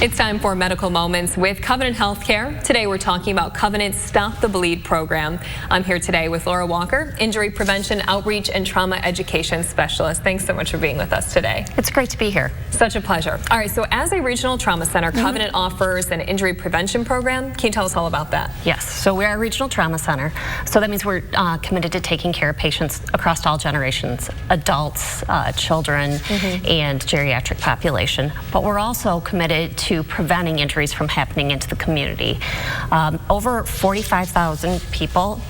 It's time for Medical Moments with Covenant Healthcare. Today we're talking about Covenant's Stop the Bleed program. I'm here today with Laura Walker, Injury Prevention Outreach and Trauma Education Specialist. Thanks so much for being with us today. It's great to be here. Such a pleasure. All right, so as a regional trauma center, Covenant offers an injury prevention program. Can you tell us all about that? Yes, so we're a regional trauma center. So that means we're committed to taking care of patients across all generations, adults, children, and geriatric population. But we're also committed to preventing injuries from happening into the community. Over 45,000 people,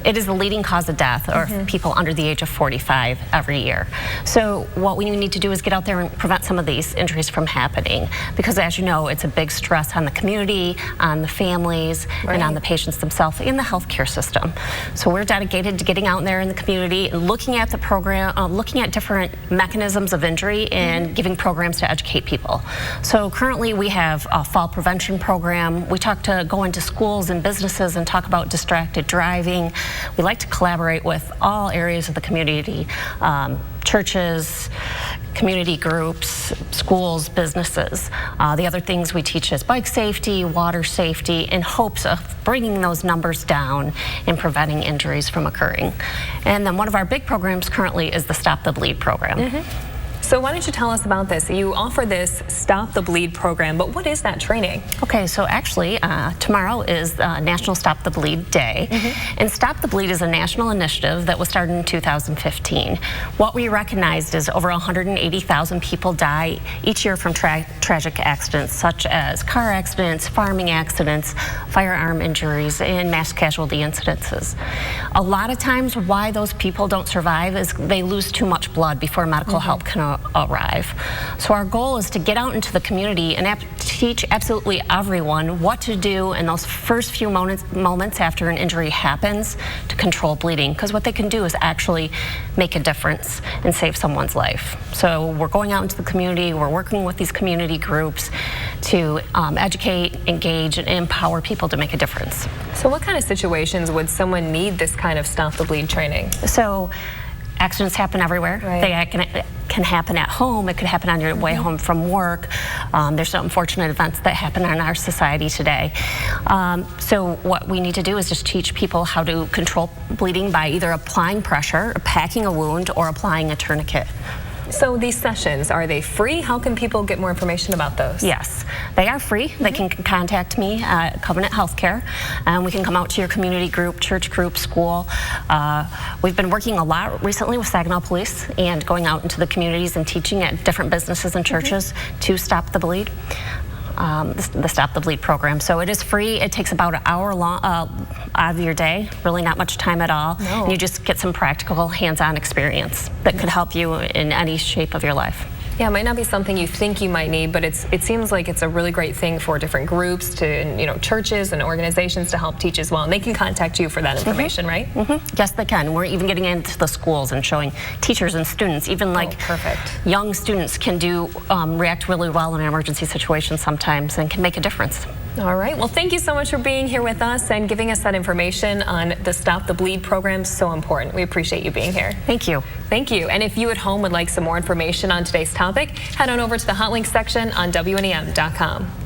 it is the leading cause of death or people under the age of 45 every year. So what we need to do is get out there and prevent some of these injuries from happening, because as you know, it's a big stress on the community, on the families, and on the patients themselves in the healthcare system. So we're dedicated to getting out there in the community and looking at the program, looking at different mechanisms of injury and giving programs to educate people. So currently we have a fall prevention program. We go into schools and businesses and talk about distracted driving. We like to collaborate with all areas of the community, churches, community groups, schools, businesses. The other things we teach is bike safety, water safety, in hopes of bringing those numbers down and preventing injuries from occurring. And then one of our big programs currently is the Stop the Bleed program. So why don't you tell us about this? You offer this Stop the Bleed program, but what is that training? Okay, so actually tomorrow is National Stop the Bleed Day. And Stop the Bleed is a national initiative that was started in 2015. What we recognized is over 180,000 people die each year from tragic accidents such as car accidents, farming accidents, firearm injuries, and mass casualty incidences. A lot of times why those people don't survive is they lose too much blood before medical help can arrive. So our goal is to get out into the community and teach absolutely everyone what to do in those first few moments after an injury happens to control bleeding, because what they can do is actually make a difference and save someone's life. So we're going out into the community, we're working with these community groups to educate, engage, and empower people to make a difference. So what kind of situations would someone need this kind of Stop the Bleed training? So accidents happen everywhere. They can happen at home. It could happen on your way home from work. There's some unfortunate events that happen in our society today. So what we need to do is just teach people how to control bleeding by either applying pressure, packing a wound, or applying a tourniquet. So these sessions, are they free? How can people get more information about those? Yes, they are free. They can contact me at Covenant Healthcare, and we can come out to your community group, church group, school. We've been working a lot recently with Saginaw Police and going out into the communities and teaching at different businesses and churches to stop the bleed. The Stop the Bleed program. So it is free. It takes about an hour long out of your day, really not much time at all. And you just get some practical hands-on experience that could help you in any shape of your life. Yeah, it might not be something you think you might need, but it seems like it's a really great thing for different groups, to churches and organizations to help teach as well. And they can contact you for that information, right? Yes, they can. We're even getting into the schools and showing teachers and students, even like young students can react really well in an emergency situation sometimes and can make a difference. All right. Well, thank you so much for being here with us and giving us that information on the Stop the Bleed program. So important. We appreciate you being here. Thank you. Thank you. And if you at home would like some more information on today's topic, head on over to the Hot Links section on WNEM.com.